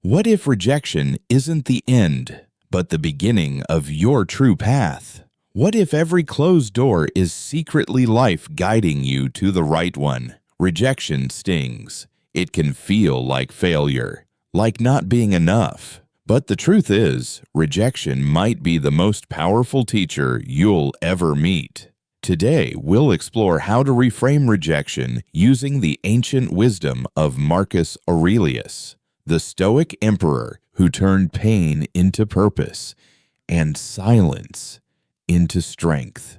What if rejection isn't the end, but the beginning of your true path? What if every closed door is secretly life guiding you to the right one? Rejection stings. It can feel like failure, like not being enough. But the truth is, rejection might be the most powerful teacher you'll ever meet. Today, we'll explore how to reframe rejection using the ancient wisdom of Marcus Aurelius, the Stoic emperor who turned pain into purpose and silence into strength.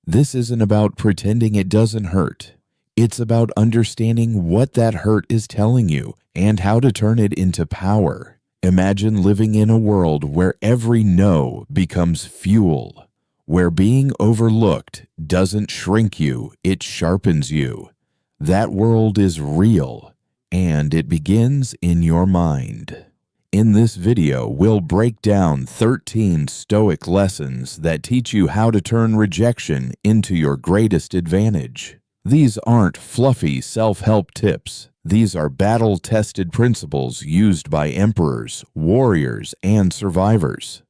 This isn't about pretending it doesn't hurt. It's about understanding what that hurt is telling you and how to turn it into power. Imagine living in a world where every no becomes fuel, where being overlooked doesn't shrink you, it sharpens you. That world is real, and it begins in your mind. In this video, we'll break down 13 Stoic lessons that teach you how to turn rejection into your greatest advantage. These aren't fluffy self-help tips. These are battle-tested principles used by emperors, warriors, and survivors.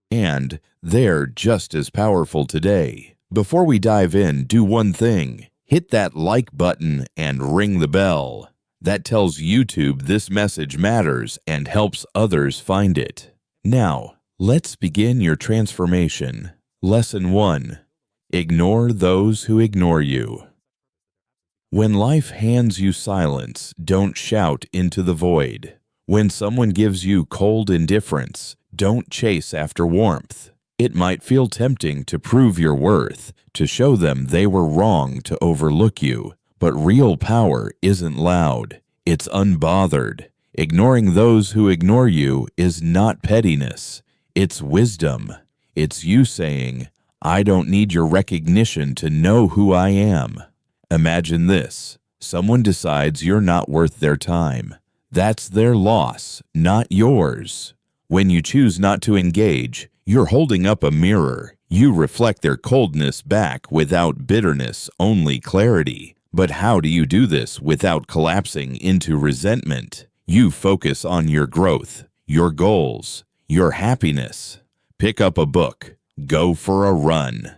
And they're just as powerful today. Before we dive in, do one thing. Hit that like button and ring the bell. That tells YouTube this message matters and helps others find it. Now, let's begin your transformation. Lesson 1. Ignore those who ignore you. When life hands you silence, don't shout into the void. When someone gives you cold indifference, don't chase after warmth. It might feel tempting to prove your worth, to show them they were wrong to overlook you. But real power isn't loud, it's unbothered. Ignoring those who ignore you is not pettiness, it's wisdom. It's you saying, I don't need your recognition to know who I am. Imagine this, someone decides you're not worth their time. That's their loss, not yours. When you choose not to engage, you're holding up a mirror. You reflect their coldness back without bitterness, only clarity. But how do you do this without collapsing into resentment? You focus on your growth, your goals, your happiness. Pick up a book. Go for a run.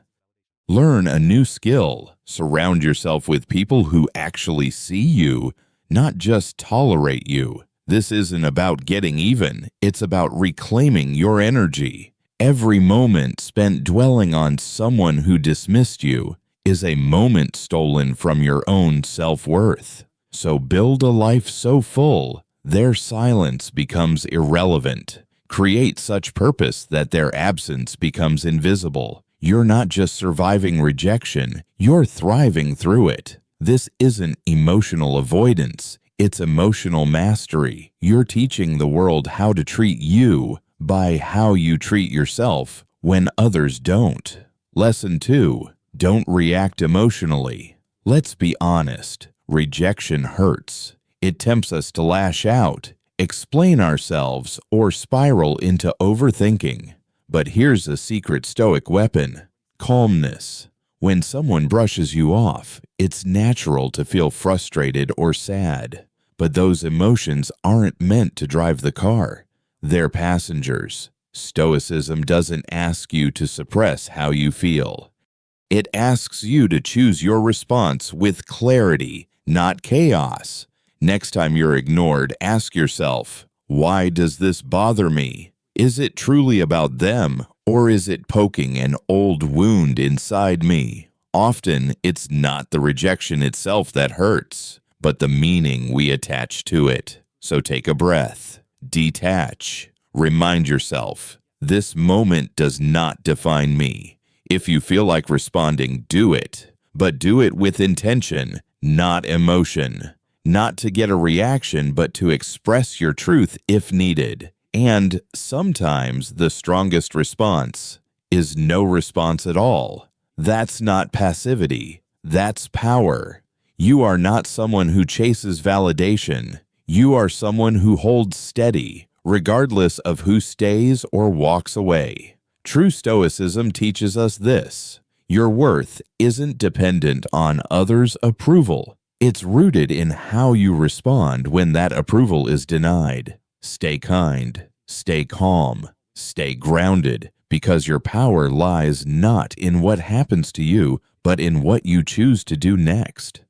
Learn a new skill. Surround yourself with people who actually see you, not just tolerate you. This isn't about getting even. It's about reclaiming your energy. Every moment spent dwelling on someone who dismissed you is a moment stolen from your own self-worth. So build a life so full, their silence becomes irrelevant. Create such purpose that their absence becomes invisible. You're not just surviving rejection, you're thriving through it. This isn't emotional avoidance, it's emotional mastery. You're teaching the world how to treat you by how you treat yourself when others don't. Lesson 2. Don't react emotionally. Let's be honest, rejection hurts. It tempts us to lash out, explain ourselves, or spiral into overthinking. But here's a secret Stoic weapon: calmness. When someone brushes you off, it's natural to feel frustrated or sad. But those emotions aren't meant to drive the car. They're passengers. Stoicism doesn't ask you to suppress how you feel. It asks you to choose your response with clarity, not chaos. Next time you're ignored, ask yourself, why does this bother me? Is it truly about them, or is it poking an old wound inside me? Often, it's not the rejection itself that hurts, but the meaning we attach to it. So take a breath, detach, remind yourself, this moment does not define me. If you feel like responding, do it, but do it with intention, not emotion. Not to get a reaction, but to express your truth if needed. And sometimes the strongest response is no response at all. That's not passivity, that's power. You are not someone who chases validation. You are someone who holds steady, regardless of who stays or walks away. True Stoicism teaches us this: your worth isn't dependent on others' approval. It's rooted in how you respond when that approval is denied. Stay kind, stay calm, stay grounded, because your power lies not in what happens to you, but in what you choose to do next.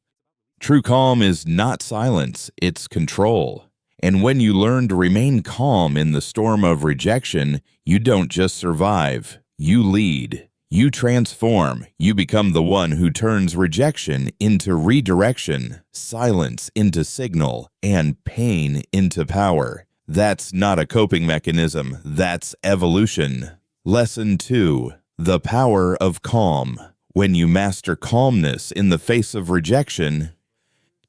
True calm is not silence, it's control. And when you learn to remain calm in the storm of rejection, you don't just survive, you lead. You transform. You become the one who turns rejection into redirection, silence into signal, and pain into power. That's not a coping mechanism, that's evolution. Lesson 2. The power of calm. When you master calmness in the face of rejection,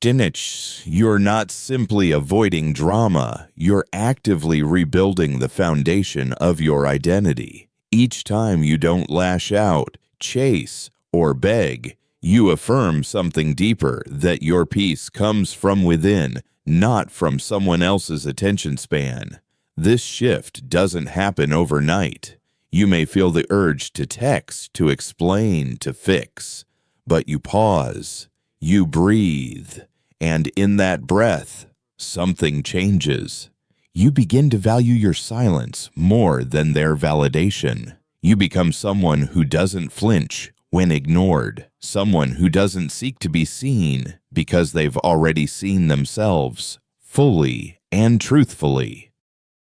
you're not simply avoiding drama, you're actively rebuilding the foundation of your identity. Each time you don't lash out, chase, or beg, you affirm something deeper, that your peace comes from within, not from someone else's attention span. This shift doesn't happen overnight. You may feel the urge to text, to explain, to fix, but you pause, you breathe, and in that breath, something changes. You begin to value your silence more than their validation. You become someone who doesn't flinch when ignored, someone who doesn't seek to be seen because they've already seen themselves fully and truthfully.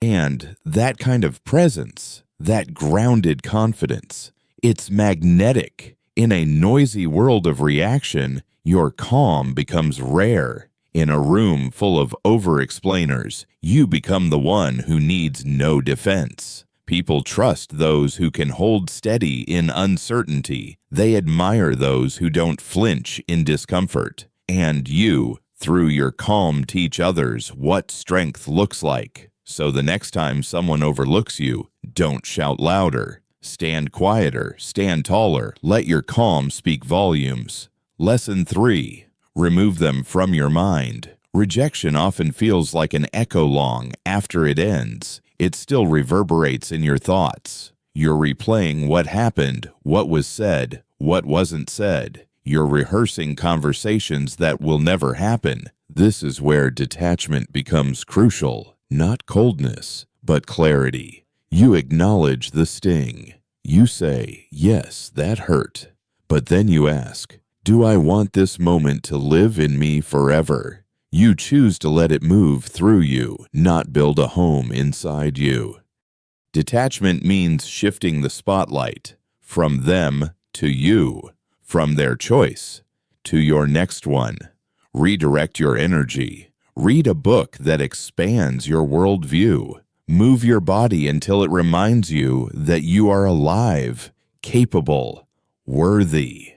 And that kind of presence, that grounded confidence, it's magnetic. In a noisy world of reaction, your calm becomes rare. In a room full of over-explainers, you become the one who needs no defense. People trust those who can hold steady in uncertainty. They admire those who don't flinch in discomfort. And you, through your calm, teach others what strength looks like. So the next time someone overlooks you, don't shout louder. Stand quieter, stand taller, let your calm speak volumes. Lesson 3. Remove them from your mind. Rejection often feels like an echo long after it ends. It still reverberates in your thoughts. You're replaying what happened, what was said, what wasn't said. You're rehearsing conversations that will never happen. This is where detachment becomes crucial. Not coldness, but clarity. You acknowledge the sting. You say, yes, that hurt. But then you ask, do I want this moment to live in me forever? You choose to let it move through you, not build a home inside you. Detachment means shifting the spotlight from them to you, from their choice to your next one. Redirect your energy. Read a book that expands your worldview. Move your body until it reminds you that you are alive, capable, worthy.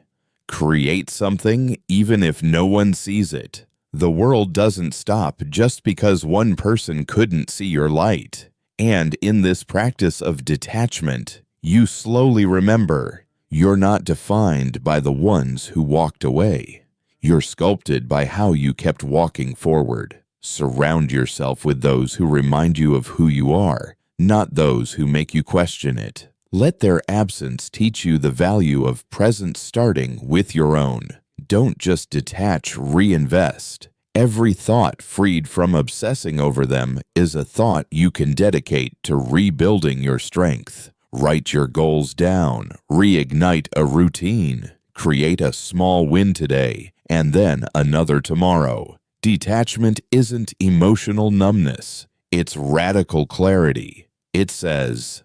Create something even if no one sees it. The world doesn't stop just because one person couldn't see your light. And in this practice of detachment, you slowly remember you're not defined by the ones who walked away. You're sculpted by how you kept walking forward. Surround yourself with those who remind you of who you are, not those who make you question it. Let their absence teach you the value of present, starting with your own. Don't just detach, reinvest. Every thought freed from obsessing over them is a thought you can dedicate to rebuilding your strength. Write your goals down, reignite a routine, create a small win today, and then another tomorrow. Detachment isn't emotional numbness, it's radical clarity. It says,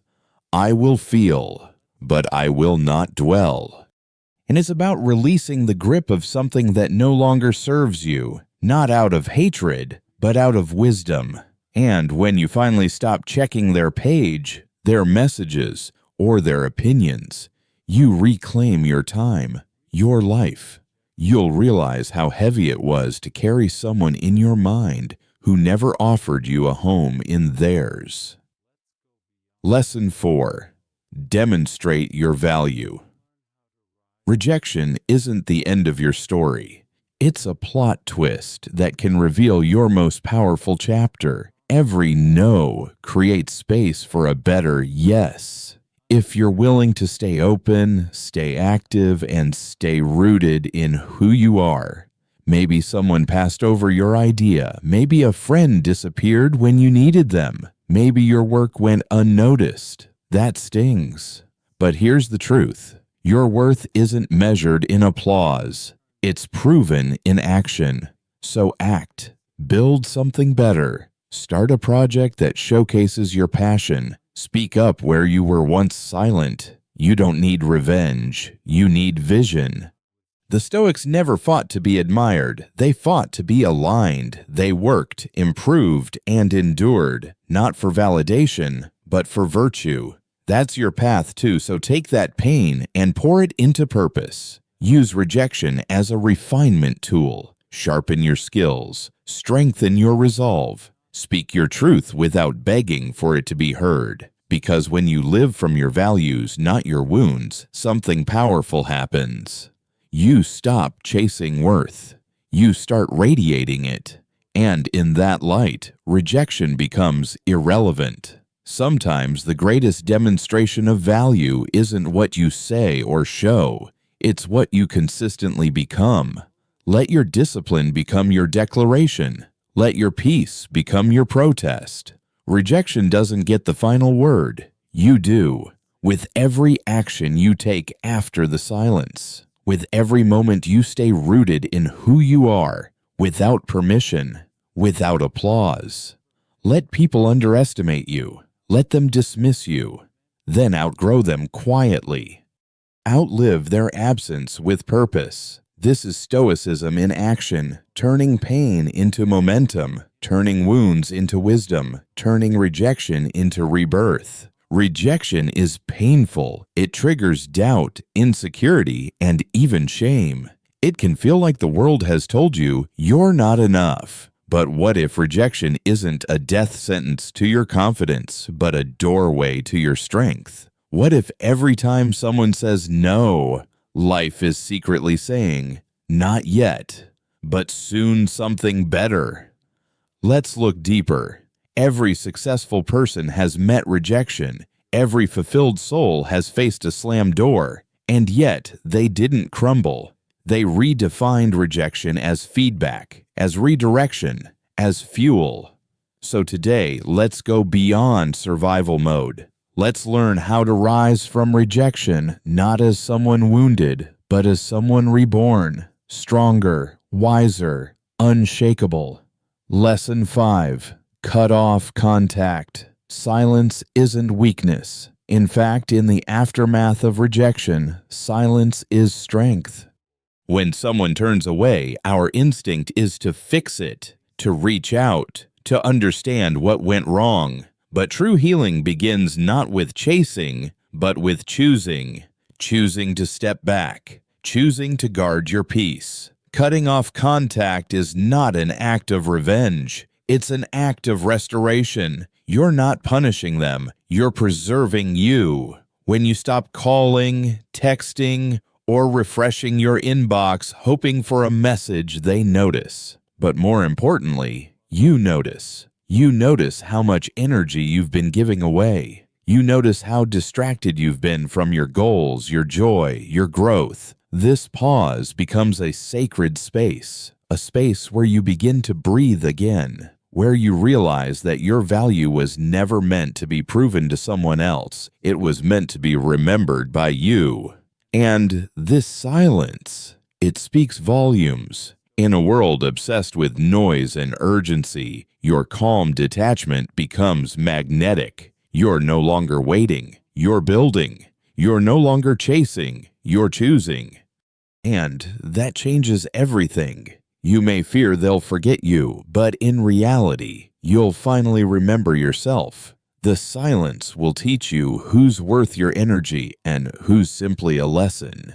I will feel, but I will not dwell. And it's about releasing the grip of something that no longer serves you, not out of hatred, but out of wisdom. And when you finally stop checking their page, their messages, or their opinions, you reclaim your time, your life. You'll realize how heavy it was to carry someone in your mind who never offered you a home in theirs. Lesson 4. Demonstrate your value. Rejection isn't the end of your story. It's a plot twist that can reveal your most powerful chapter. Every no creates space for a better yes. If you're willing to stay open, stay active, and stay rooted in who you are, Maybe someone passed over your idea. Maybe a friend disappeared when you needed them. Maybe your work went unnoticed. That stings. But here's the truth. Your worth isn't measured in applause. It's proven in action. So act. Build something better. Start a project that showcases your passion. Speak up where you were once silent. You don't need revenge. You need vision. The Stoics never fought to be admired. They fought to be aligned. They worked, improved, and endured, not for validation, but for virtue. That's your path too, so take that pain and pour it into purpose. Use rejection as a refinement tool. Sharpen your skills. Strengthen your resolve. Speak your truth without begging for it to be heard. Because when you live from your values, not your wounds, something powerful happens. You stop chasing worth. You start radiating it. And in that light, rejection becomes irrelevant. Sometimes the greatest demonstration of value isn't what you say or show. It's what you consistently become. Let your discipline become your declaration. Let your peace become your protest. Rejection doesn't get the final word. You do. With every action you take after the silence. With every moment you stay rooted in who you are, without permission, without applause. Let people underestimate you. Let them dismiss you. Then outgrow them quietly. Outlive their absence with purpose. This is Stoicism in action, turning pain into momentum, turning wounds into wisdom, turning rejection into rebirth. Rejection is painful. It triggers doubt, insecurity, and even shame. It can feel like the world has told you you're not enough. But what if rejection isn't a death sentence to your confidence, but a doorway to your strength? What if every time someone says no, life is secretly saying, not yet, but soon something better? Let's look deeper. Every successful person has met rejection. Every fulfilled soul has faced a slammed door. And yet, they didn't crumble. They redefined rejection as feedback, as redirection, as fuel. So today, let's go beyond survival mode. Let's learn how to rise from rejection, not as someone wounded, but as someone reborn, stronger, wiser, unshakable. Lesson 5. Cut off contact. Silence isn't weakness. In fact, in the aftermath of rejection, silence is strength. When someone turns away, our instinct is to fix it, to reach out, to understand what went wrong. But true healing begins not with chasing, but with choosing. Choosing to step back. Choosing to guard your peace. Cutting off contact is not an act of revenge. It's an act of restoration. You're not punishing them. You're preserving you. When you stop calling, texting, or refreshing your inbox hoping for a message they notice. But more importantly, you notice. You notice how much energy you've been giving away. You notice how distracted you've been from your goals, your joy, your growth. This pause becomes a sacred space, a space where you begin to breathe again, where you realize that your value was never meant to be proven to someone else. It was meant to be remembered by you. And this silence, it speaks volumes. In a world obsessed with noise and urgency, your calm detachment becomes magnetic. You're no longer waiting, you're building. You're no longer chasing, you're choosing. And that changes everything. You may fear they'll forget you, but in reality, you'll finally remember yourself. The silence will teach you who's worth your energy and who's simply a lesson.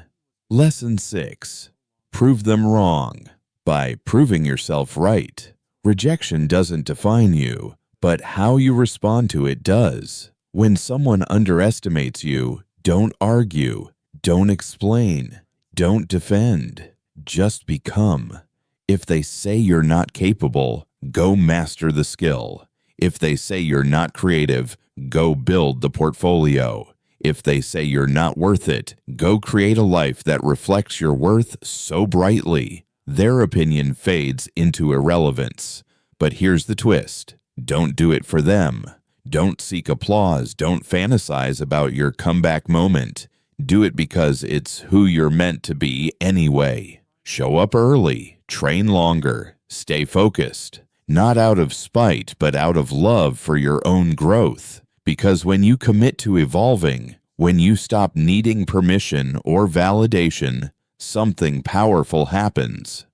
Lesson 6. Prove them wrong. By proving yourself right. Rejection doesn't define you, but how you respond to it does. When someone underestimates you, don't argue, don't explain, don't defend. Just become. If they say you're not capable, go master the skill. If they say you're not creative, go build the portfolio. If they say you're not worth it, go create a life that reflects your worth so brightly. Their opinion fades into irrelevance. But here's the twist. Don't do it for them. Don't seek applause. Don't fantasize about your comeback moment. Do it because it's who you're meant to be anyway. Show up early. Train longer. Stay focused. Not out of spite, but out of love for your own growth. Because when you commit to evolving, when you stop needing permission or validation, something powerful happens.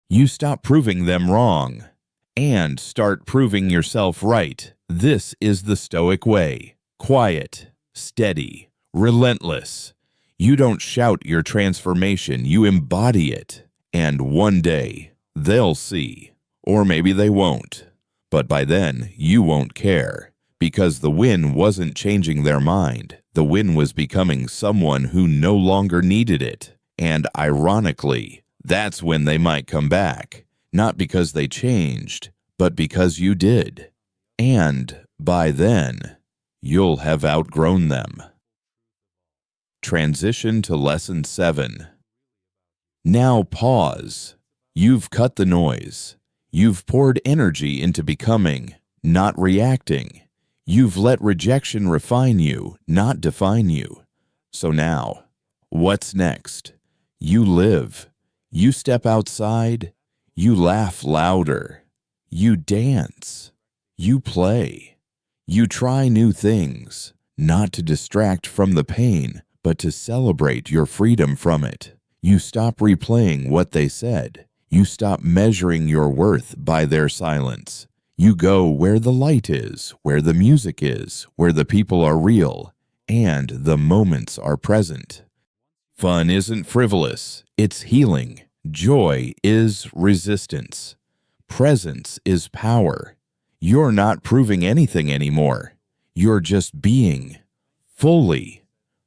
You stop proving them wrong and start proving yourself right. This is the Stoic way. Quiet, steady, relentless. You don't shout your transformation, you embody it. And one day, they'll see. Or maybe they won't. But by then, you won't care. Because the win wasn't changing their mind. The win was becoming someone who no longer needed it. And ironically, that's when they might come back. Not because they changed, but because you did. And by then, you'll have outgrown them. Transition to Lesson 7. Now pause. You've cut the noise. You've poured energy into becoming, not reacting. You've let rejection refine you, not define you. So now, what's next? You live. You step outside. You laugh louder. You dance. You play. You try new things, not to distract from the pain, but to celebrate your freedom from it. You stop replaying what they said. You stop measuring your worth by their silence. You go where the light is, where the music is, where the people are real, and the moments are present. Fun isn't frivolous, it's healing. Joy is resistance. Presence is power. You're not proving anything anymore. You're just being. Fully.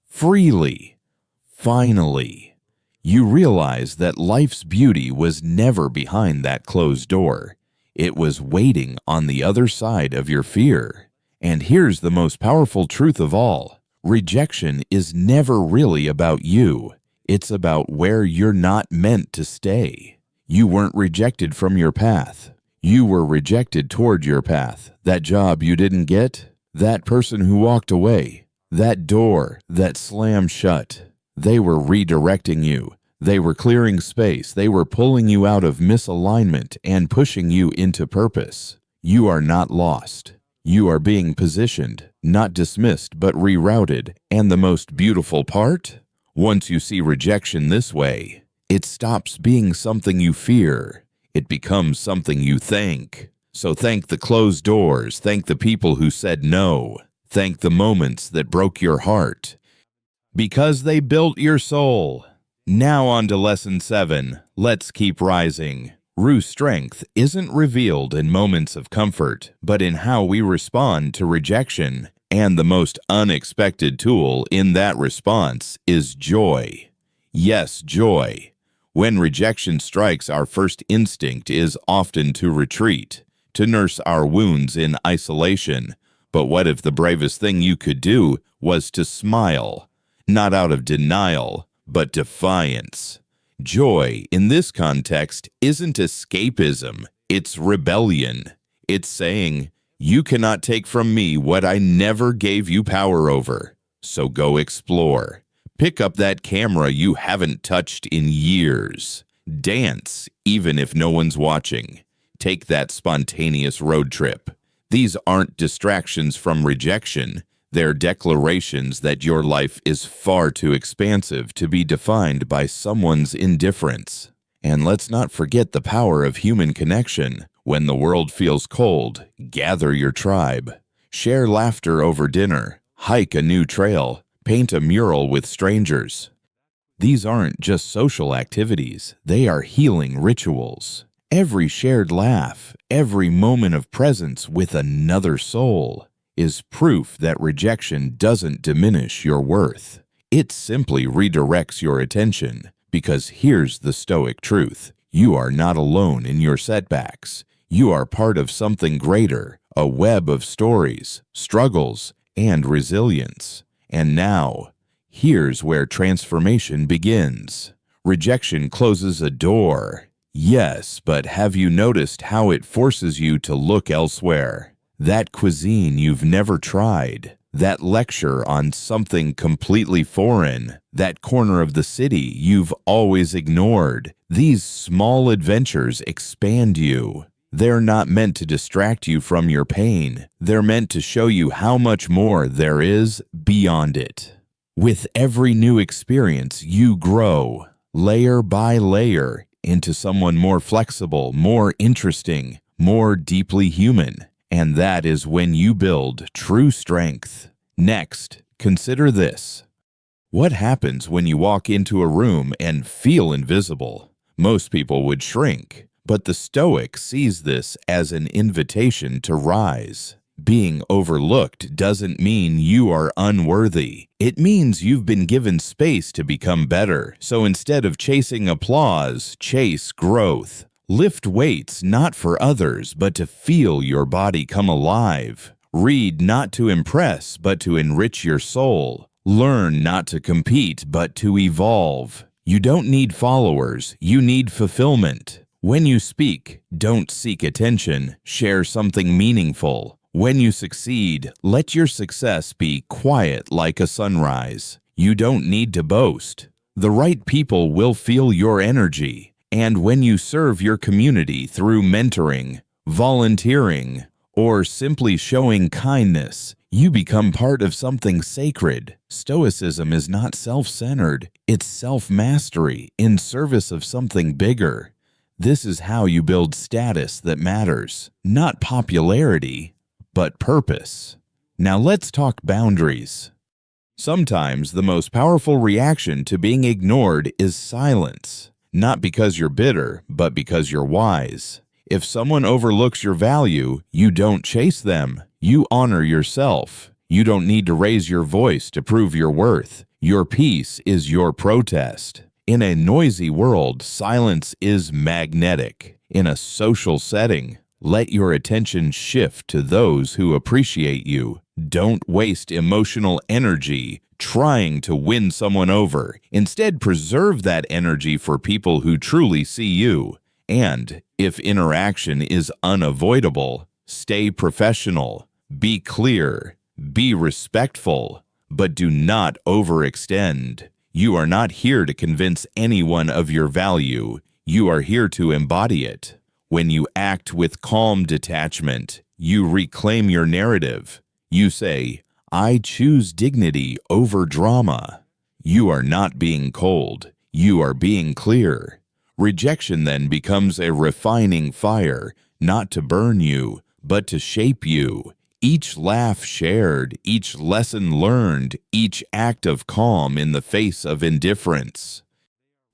Freely. Finally. You realize that life's beauty was never behind that closed door. It was waiting on the other side of your fear. And here's the most powerful truth of all. Rejection is never really about you. It's about where you're not meant to stay. You weren't rejected from your path. You were rejected toward your path. That job you didn't get, that person who walked away, that door that slammed shut. They were redirecting you. They were clearing space. They were pulling you out of misalignment and pushing you into purpose. You are not lost. You are being positioned, not dismissed, but rerouted. And the most beautiful part? Once you see rejection this way, it stops being something you fear. It becomes something you thank. So thank the closed doors. Thank the people who said no. Thank the moments that broke your heart. Because they built your soul. Now on to Lesson 7. Let's keep rising. True strength isn't revealed in moments of comfort, but in how we respond to rejection. And the most unexpected tool in that response is joy. Yes, joy. When rejection strikes, our first instinct is often to retreat, to nurse our wounds in isolation. But what if the bravest thing you could do was to smile? Not out of denial, but defiance. Joy, in this context, isn't escapism, it's rebellion. It's saying, you cannot take from me what I never gave you power over. So go explore. Pick up that camera you haven't touched in years. Dance, even if no one's watching. Take that spontaneous road trip. These aren't distractions from rejection. They're declarations that your life is far too expansive to be defined by someone's indifference. And let's not forget the power of human connection. When the world feels cold, gather your tribe. Share laughter over dinner. Hike a new trail. Paint a mural with strangers. These aren't just social activities. They are healing rituals. Every shared laugh, every moment of presence with another soul is proof that rejection doesn't diminish your worth. It simply redirects your attention, because here's the Stoic truth. You are not alone in your setbacks. You are part of something greater, a web of stories, struggles, and resilience. And now, here's where transformation begins. Rejection closes a door. Yes, but have you noticed how it forces you to look elsewhere? That cuisine you've never tried, that lecture on something completely foreign, that corner of the city you've always ignored. These small adventures expand you. They're not meant to distract you from your pain. They're meant to show you how much more there is beyond it. With every new experience, you grow, layer by layer, into someone more flexible, more interesting, more deeply human. And that is when you build true strength. Next, consider this. What happens when you walk into a room and feel invisible? Most people would shrink, but the Stoic sees this as an invitation to rise. Being overlooked doesn't mean you are unworthy. It means you've been given space to become better. So instead of chasing applause, chase growth. Lift weights not for others, but to feel your body come alive. Read not to impress, but to enrich your soul. Learn not to compete, but to evolve. You don't need followers, you need fulfillment. When you speak, don't seek attention, share something meaningful. When you succeed, let your success be quiet like a sunrise. You don't need to boast. The right people will feel your energy. And when you serve your community through mentoring, volunteering, or simply showing kindness, you become part of something sacred. Stoicism is not self-centered. It's self-mastery in service of something bigger. This is how you build status that matters, not popularity, but purpose. Now let's talk boundaries. Sometimes the most powerful reaction to being ignored is silence, not because you're bitter, but because you're wise. If someone overlooks your value, you don't chase them. You honor yourself. You don't need to raise your voice to prove your worth. Your peace is your protest. In a noisy world, silence is magnetic. In a social setting, let your attention shift to those who appreciate you. Don't waste emotional energy trying to win someone over. Instead, preserve that energy for people who truly see you. And if interaction is unavoidable, stay professional, be clear, be respectful, but do not overextend. You are not here to convince anyone of your value. You are here to embody it. When you act with calm detachment, you reclaim your narrative. You say, I choose dignity over drama. You are not being cold. You are being clear. Rejection then becomes a refining fire, not to burn you, but to shape you. Each laugh shared, each lesson learned, each act of calm in the face of indifference.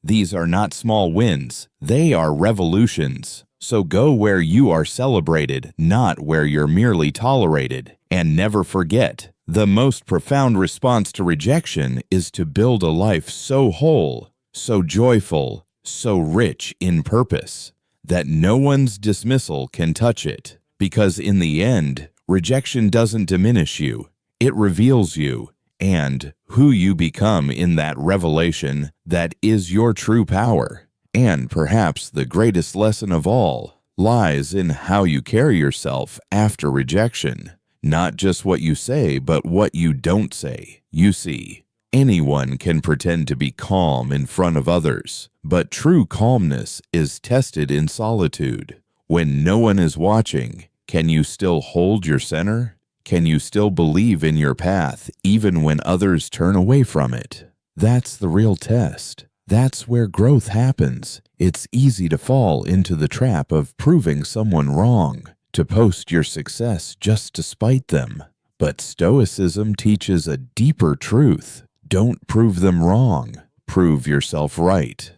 These are not small wins, they are revolutions. So go where you are celebrated, not where you're merely tolerated. And never forget, the most profound response to rejection is to build a life so whole, so joyful, so rich in purpose, that no one's dismissal can touch it. Because in the end, rejection doesn't diminish you, it reveals you, and who you become in that revelation that is your true power. And perhaps the greatest lesson of all lies in how you carry yourself after rejection. Not just what you say, but what you don't say. You see, anyone can pretend to be calm in front of others, but true calmness is tested in solitude. When no one is watching, can you still hold your center? Can you still believe in your path even when others turn away from it? That's the real test. That's where growth happens. It's easy to fall into the trap of proving someone wrong, to post your success just to spite them. But Stoicism teaches a deeper truth. Don't prove them wrong. Prove yourself right.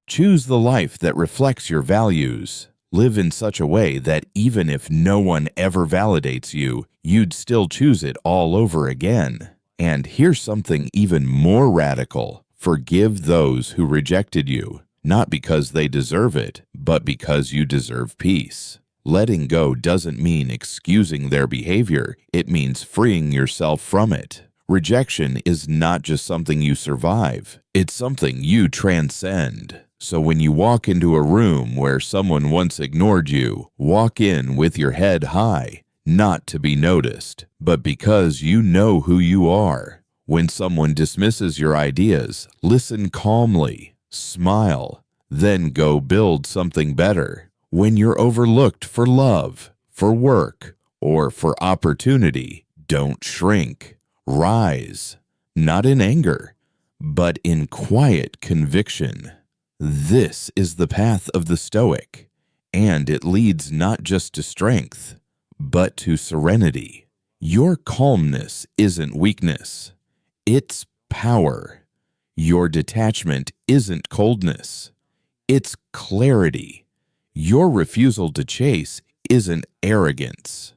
Choose the life that reflects your values. Live in such a way that even if no one ever validates you, you'd still choose it all over again. And here's something even more radical. Forgive those who rejected you, not because they deserve it, but because you deserve peace. Letting go doesn't mean excusing their behavior. It means freeing yourself from it. Rejection is not just something you survive. It's something you transcend. So when you walk into a room where someone once ignored you, walk in with your head high, not to be noticed, but because you know who you are. When someone dismisses your ideas, listen calmly, smile, then go build something better. When you're overlooked for love, for work, or for opportunity, don't shrink. Rise, not in anger, but in quiet conviction. This is the path of the Stoic, and it leads not just to strength, but to serenity. Your calmness isn't weakness, it's power. Your detachment isn't coldness, it's clarity. Your refusal to chase isn't arrogance.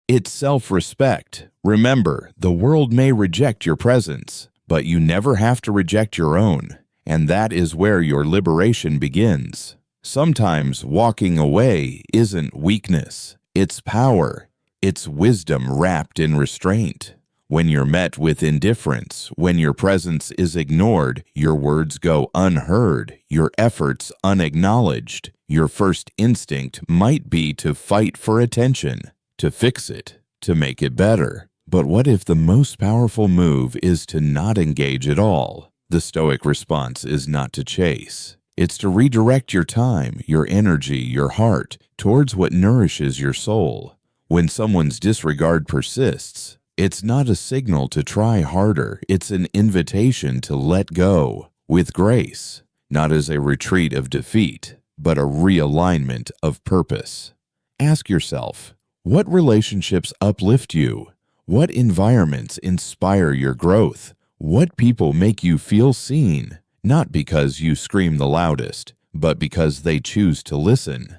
It's self-respect. Remember, the world may reject your presence, but you never have to reject your own, and that is where your liberation begins. Sometimes walking away isn't weakness, it's power. It's wisdom wrapped in restraint. When you're met with indifference, when your presence is ignored, your words go unheard, your efforts unacknowledged, your first instinct might be to fight for attention, to fix it, to make it better. But what if the most powerful move is to not engage at all? The Stoic response is not to chase. It's to redirect your time, your energy, your heart towards what nourishes your soul. When someone's disregard persists, it's not a signal to try harder. It's an invitation to let go with grace, not as a retreat of defeat, but a realignment of purpose. Ask yourself, what relationships uplift you? What environments inspire your growth? What people make you feel seen? Not because you scream the loudest, but because they choose to listen.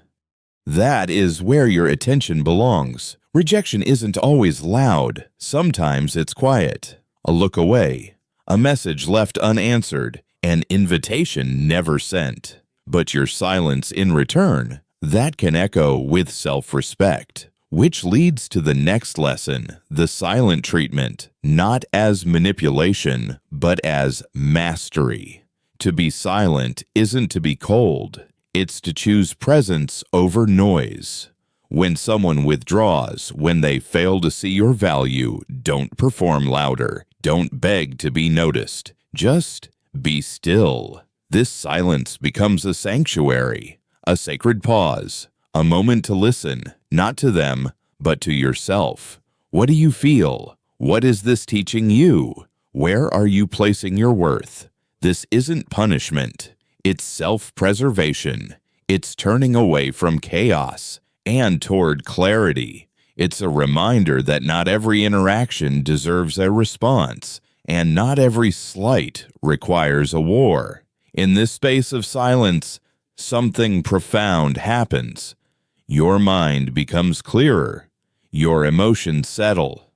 That is where your attention belongs. Rejection isn't always loud. Sometimes it's quiet. A look away, a message left unanswered, an invitation never sent. But your silence in return, that can echo with self-respect. Which leads to the next lesson, the silent treatment, not as manipulation, but as mastery. To be silent isn't to be cold. It's to choose presence over noise. When someone withdraws, when they fail to see your value, don't perform louder. Don't beg to be noticed. Just be still. This silence becomes a sanctuary, a sacred pause, a moment to listen, not to them, but to yourself. What do you feel? What is this teaching you? Where are you placing your worth? This isn't punishment. It's self-preservation. It's turning away from chaos and toward clarity. It's a reminder that not every interaction deserves a response, and not every slight requires a war. In this space of silence, something profound happens. Your mind becomes clearer. Your emotions settle.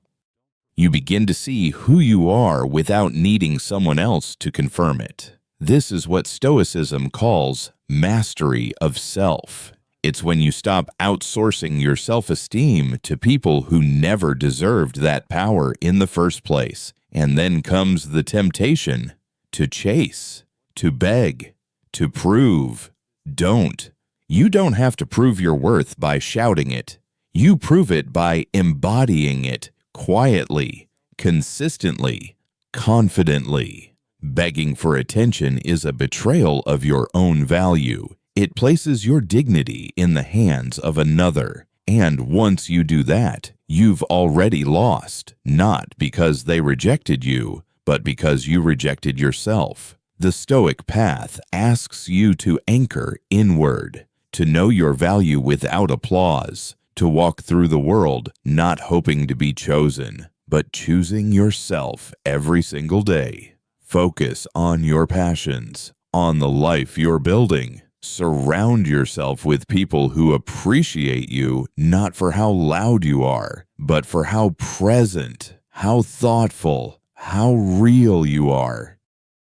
You begin to see who you are without needing someone else to confirm it. This is what Stoicism calls mastery of self. It's when you stop outsourcing your self-esteem to people who never deserved that power in the first place. And then comes the temptation to chase, to beg, to prove. Don't. You don't have to prove your worth by shouting it. You prove it by embodying it quietly, consistently, confidently. Begging for attention is a betrayal of your own value. It places your dignity in the hands of another. And once you do that, you've already lost, not because they rejected you, but because you rejected yourself. The Stoic path asks you to anchor inward, to know your value without applause, to walk through the world not hoping to be chosen, but choosing yourself every single day. Focus on your passions, on the life you're building. Surround yourself with people who appreciate you not for how loud you are, but for how present, how thoughtful, how real you are.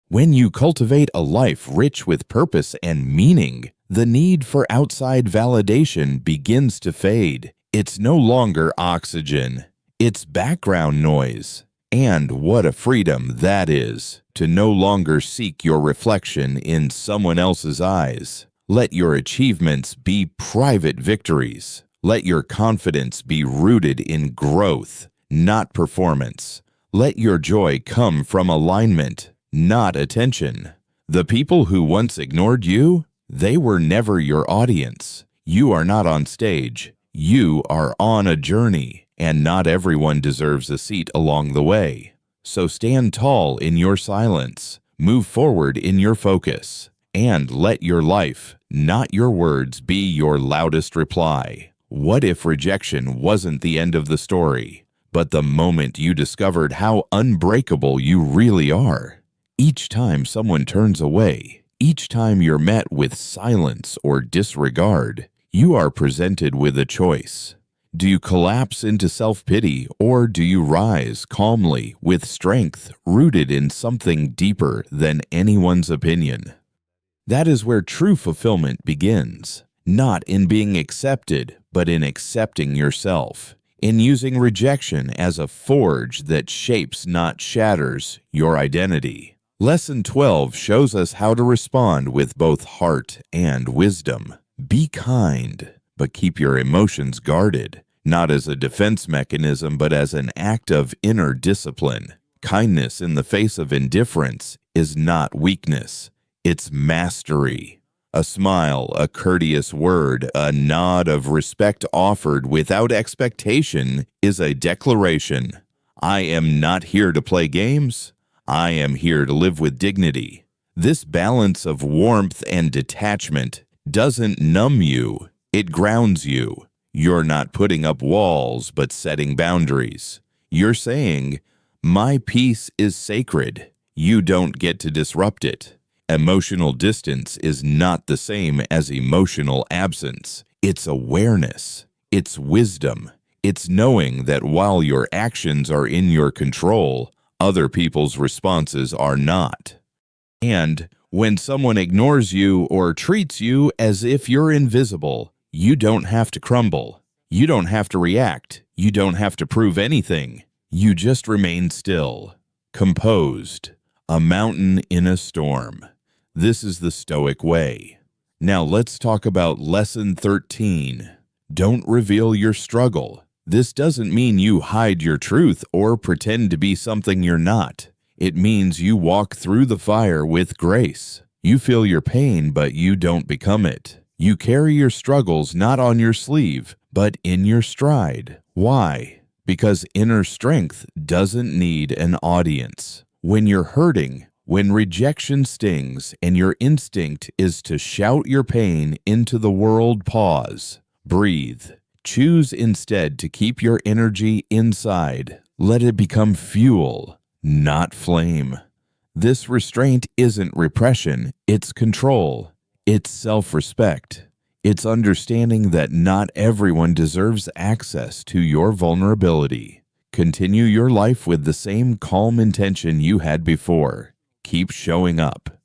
When you cultivate a life rich with purpose and meaning, the need for outside validation begins to fade. It's no longer oxygen. It's background noise. And what a freedom that is, to no longer seek your reflection in someone else's eyes. Let your achievements be private victories. Let your confidence be rooted in growth, not performance. Let your joy come from alignment, not attention. The people who once ignored you, they were never your audience. You are not on stage. You are on a journey, and not everyone deserves a seat along the way. So stand tall in your silence, move forward in your focus, and let your life, not your words, be your loudest reply. What if rejection wasn't the end of the story, but the moment you discovered how unbreakable you really are? Each time someone turns away, each time you're met with silence or disregard, you are presented with a choice. Do you collapse into self-pity, or do you rise calmly with strength rooted in something deeper than anyone's opinion? That is where true fulfillment begins, not in being accepted, but in accepting yourself, in using rejection as a forge that shapes, not shatters, your identity. Lesson 12 shows us how to respond with both heart and wisdom. Be kind, but keep your emotions guarded, not as a defense mechanism, but as an act of inner discipline. Kindness in the face of indifference is not weakness. It's mastery. A smile, a courteous word, a nod of respect offered without expectation is a declaration. I am not here to play games. I am here to live with dignity. This balance of warmth and detachment doesn't numb you, it grounds you. You're not putting up walls, but setting boundaries. You're saying, my peace is sacred. You don't get to disrupt it. Emotional distance is not the same as emotional absence. It's awareness. It's wisdom. It's knowing that while your actions are in your control, other people's responses are not. And when someone ignores you or treats you as if you're invisible, you don't have to crumble. You don't have to react. You don't have to prove anything. You just remain still, composed, a mountain in a storm. This is the Stoic way. Now let's talk about Lesson 13. Don't reveal your struggle. This doesn't mean you hide your truth or pretend to be something you're not. It means you walk through the fire with grace. You feel your pain, but you don't become it. You carry your struggles not on your sleeve, but in your stride. Why? Because inner strength doesn't need an audience. When you're hurting, when rejection stings, and your instinct is to shout your pain into the world, pause, breathe. Choose instead to keep your energy inside. Let it become fuel, not flame. This restraint isn't repression, it's control. It's self-respect. It's understanding that not everyone deserves access to your vulnerability. Continue your life with the same calm intention you had before. Keep showing up.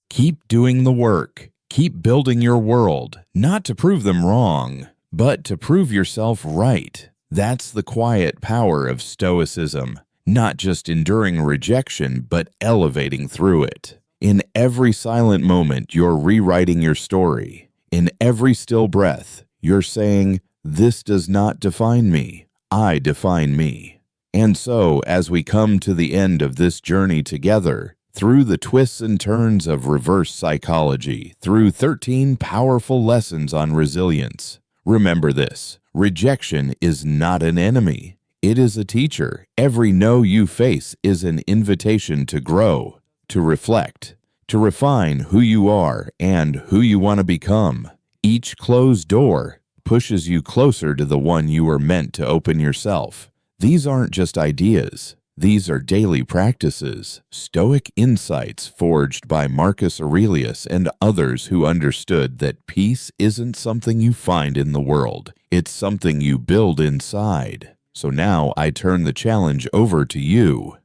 Keep doing the work. Keep building your world, not to prove them wrong, but to prove yourself right. That's the quiet power of Stoicism, not just enduring rejection, but elevating through it. In every silent moment, you're rewriting your story. In every still breath, you're saying, this does not define me. I define me. And so, as we come to the end of this journey together, through the twists and turns of reverse psychology, through 13 powerful lessons on resilience, remember this: rejection is not an enemy. It is a teacher. Every no you face is an invitation to grow, to reflect, to refine who you are and who you want to become. Each closed door pushes you closer to the one you were meant to open yourself. These aren't just ideas. These are daily practices, Stoic insights forged by Marcus Aurelius and others who understood that peace isn't something you find in the world. It's something you build inside. So now I turn the challenge over to you.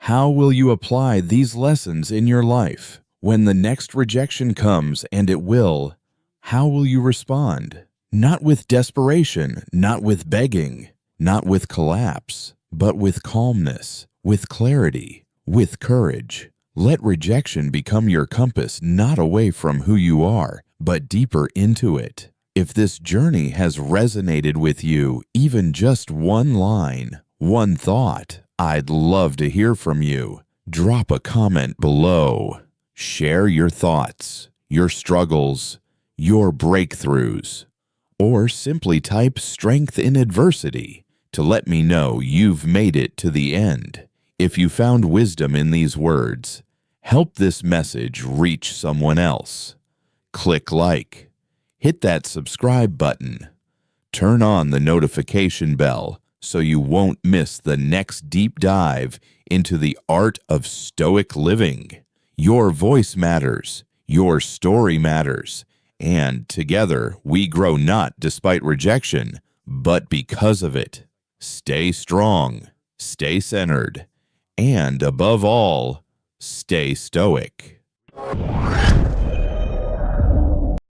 How will you apply these lessons in your life? When the next rejection comes, and it will, how will you respond? Not with desperation, not with begging, not with collapse, but with calmness, with clarity, with courage. Let rejection become your compass, not away from who you are, but deeper into it. If this journey has resonated with you, even just one line, one thought, I'd love to hear from you. Drop a comment below. Share your thoughts, your struggles, your breakthroughs, or simply type "strength in adversity" to let me know you've made it to the end. If you found wisdom in these words, help this message reach someone else. Click like, hit that subscribe button, turn on the notification bell so you won't miss the next deep dive into the art of Stoic living. Your voice matters, your story matters, and together we grow not despite rejection, but because of it. Stay strong, stay centered, and above all, stay stoic.